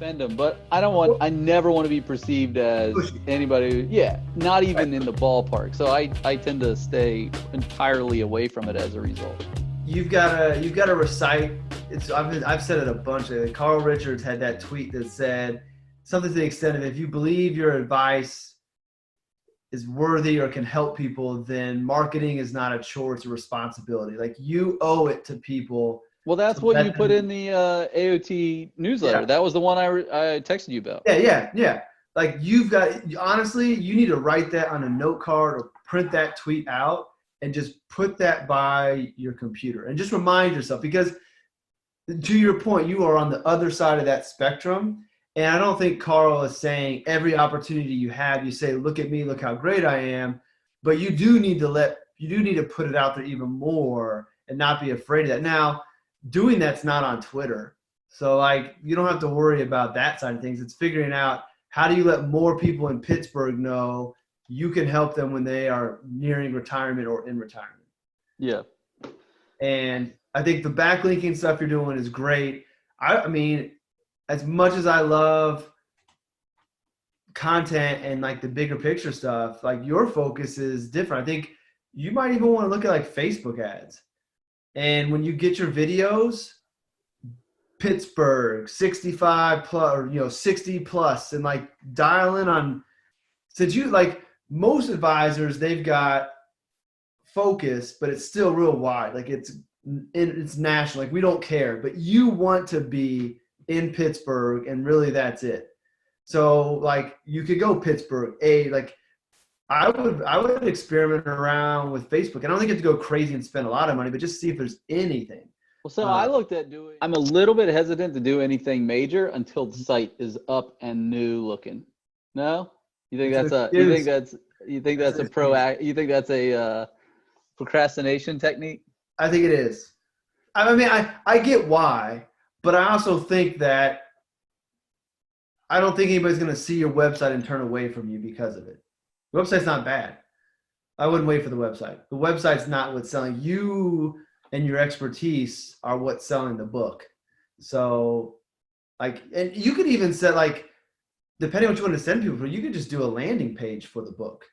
defend them, but I never want to be perceived as anybody, not even in the ballpark. So I tend to stay entirely away from it as a result. You've gotta recite. I've said it a bunch. Carl Richards had that tweet that said something to the extent of, if you believe your advice is worthy or can help people, then marketing is not a chore, it's a responsibility. Like, you owe it to people. Well, that's what you put in the AOT newsletter. Yeah. That was the one I texted you about. Yeah. Like, honestly, you need to write that on a note card or print that tweet out and just put that by your computer and just remind yourself, because to your point, you are on the other side of that spectrum. And I don't think Carl is saying every opportunity you have, you say, look at me, look how great I am. But you do need to put it out there even more and not be afraid of that. Now, doing that's not on Twitter. So, like, you don't have to worry about that side of things. It's figuring out, how do you let more people in Pittsburgh know you can help them when they are nearing retirement or in retirement. Yeah. And I think the backlinking stuff you're doing is great. I mean, as much as I love content and like the bigger picture stuff, like, your focus is different. I think you might even want to look at like Facebook ads. And when you get your videos, Pittsburgh 65 plus, or 60 plus, and like dial in on, since you like, most advisors, they've got focus, but it's still real wide. Like, it's national. Like, we don't care, but you want to be in Pittsburgh, and really that's it. So, like, you could go Pittsburgh. Like, I would experiment around with Facebook. I don't think you have to go crazy and spend a lot of money, but just see if there's anything. Well, so I looked at doing. I'm a little bit hesitant to do anything major until the site is up and new looking. No, you think that's a procrastination technique? I think it is. I mean, I get why, but I also think that I don't think anybody's going to see your website and turn away from you because of it. The website's not bad. I wouldn't wait for the website. The website's not what's selling. You and your expertise are what's selling the book. So, like, and you could even set, like, depending on what you want to send people, you could just do a landing page for the book.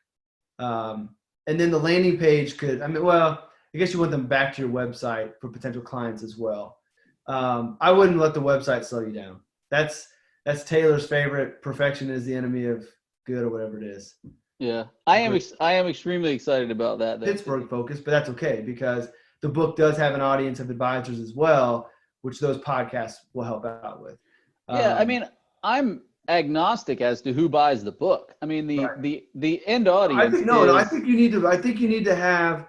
And then the landing page could, I guess you want them back to your website for potential clients as well. I wouldn't let the website slow you down. That's Taylor's favorite. Perfection is the enemy of good, or whatever it is. Yeah, I am extremely excited about that. Pittsburgh focus, but that's okay, because the book does have an audience of advisors as well, which those podcasts will help out with. Yeah, I mean, I'm agnostic as to who buys the book. I mean, the end audience. I think you need to have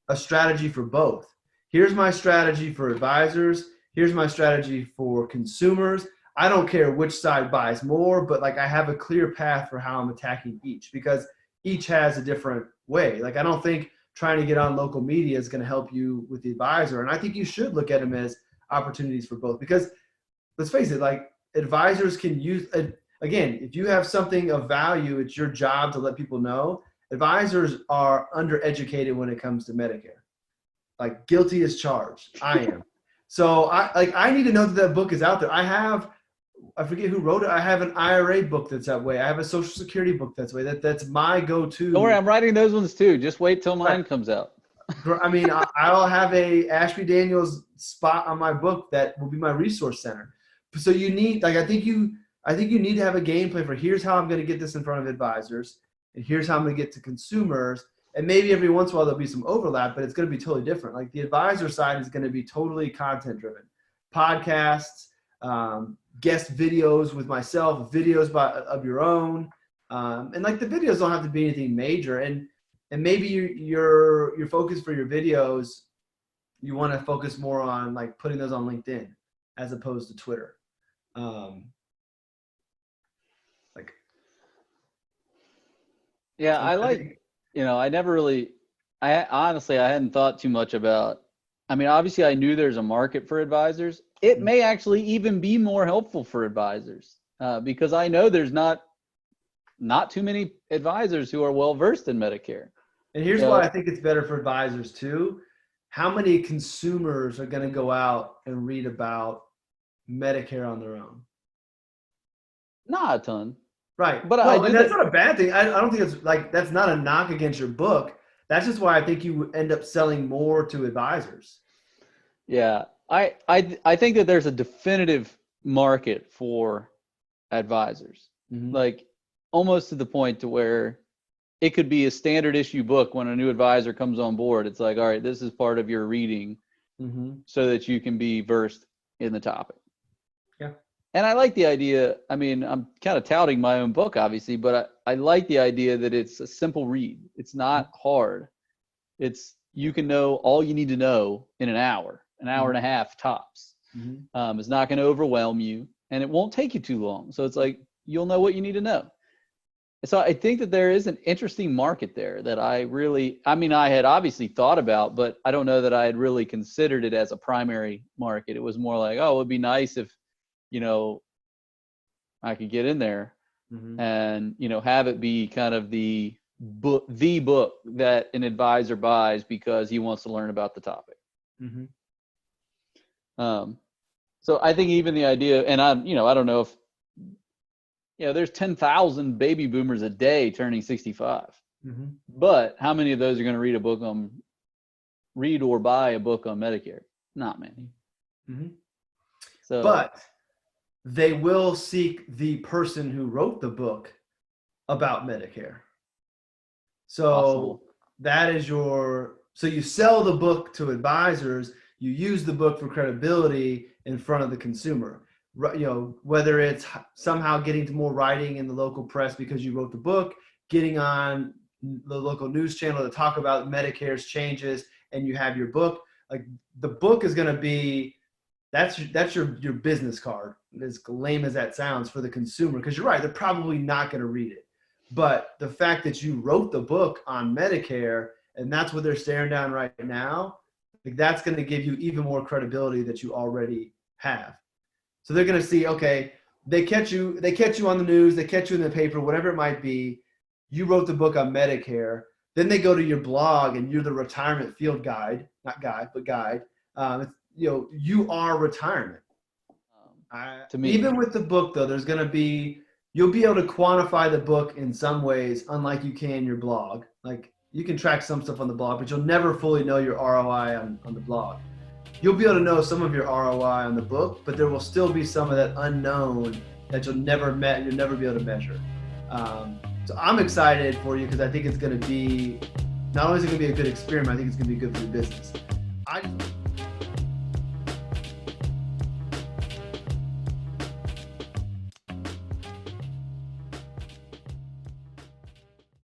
a strategy for both. Here's my strategy for advisors. Here's my strategy for consumers. I don't care which side buys more, but like, I have a clear path for how I'm attacking each, because each has a different way. Like, I don't think trying to get on local media is going to help you with the advisor. And I think you should look at them as opportunities for both, because let's face it, like, advisors can use, again, if you have something of value, it's your job to let people know. Advisors are undereducated when it comes to Medicare. Like, guilty as charged. I am. So I need to know that book is out there. I forget who wrote it. I have an IRA book that's that way. I have a Social Security book that's way. That's my go-to. Don't worry, I'm writing those ones too. Just wait till mine comes out. I mean, I'll have a Ashby Daniels spot on my book that will be my resource center. So you need, like, I think you need to have a game plan for, here's how I'm going to get this in front of advisors, and here's how I'm going to get to consumers. And maybe every once in a while there'll be some overlap, but it's going to be totally different. Like, the advisor side is going to be totally content driven. Podcasts, guest videos with myself, videos of your own. And like, the videos don't have to be anything major. And maybe your focus for your videos, you want to focus more on like putting those on LinkedIn as opposed to Twitter. I honestly hadn't thought too much about, I mean, obviously I knew there's a market for advisors. It may actually even be more helpful for advisors because I know there's not too many advisors who are well-versed in Medicare. And here's why I think it's better for advisors too. How many consumers are going to go out and read about Medicare on their own? Not a ton. Right. But No, I do and that's think, not a bad thing. I don't think it's like that's not a knock against your book. That's just why I think you end up selling more to advisors. yeah, I think that there's a definitive market for advisors, Mm-hmm. like almost to the point to where it could be a standard issue book when a new advisor comes on board. It's like, all right, this is part of your reading Mm-hmm. so that you can be versed in the topic. Yeah. And I like the idea. I mean, I'm kind of touting my own book, obviously, but I like the idea that it's a simple read. It's not hard. It's you can know all you need to know in an hour and a half tops. Mm-hmm. It's not going to overwhelm you, and it won't take you too long. So it's like you'll know what you need to know. So I think that there is an interesting market there that I mean, I had obviously thought about, but I don't know that I had really considered it as a primary market. It was more like, oh, it would be nice if, you know, I could get in there Mm-hmm. and, have it be kind of the book that an advisor buys because he wants to learn about the topic. Mm-hmm. So I think even the idea, and I don't know if, there's 10,000 baby boomers a day turning 65. Mm-hmm. But how many of those are going to read or buy a book on Medicare? Not many. Mm-hmm. So, But they will seek the person who wrote the book about Medicare. So possible. that is so you sell the book to advisors, you use the book for credibility in front of the consumer. Whether it's somehow getting to more writing in the local press because you wrote the book, getting on the local news channel to talk about Medicare's changes, and you have your book. Like the book is going to be that's your business card, as lame as that sounds for the consumer, because you're right, they're probably not going to read it. But the fact that you wrote the book on Medicare and that's what they're staring down right now, like that's going to give you even more credibility that you already have. So they're going to see, okay, they catch you on the news, they catch you in the paper, whatever it might be. You wrote the book on Medicare. Then they go to your blog and you're the retirement field guide, not guide, but guide. You are retirement. To me, Even with the book, though, you'll be able to quantify the book in some ways, unlike you can your blog. Like you can track some stuff on the blog, but you'll never fully know your ROI on the blog. You'll be able to know some of your ROI on the book, but there will still be some of that unknown that you'll never be able to measure. So I'm excited for you because I think it's going to be, not only is it going to be a good experiment, I think it's going to be good for your business.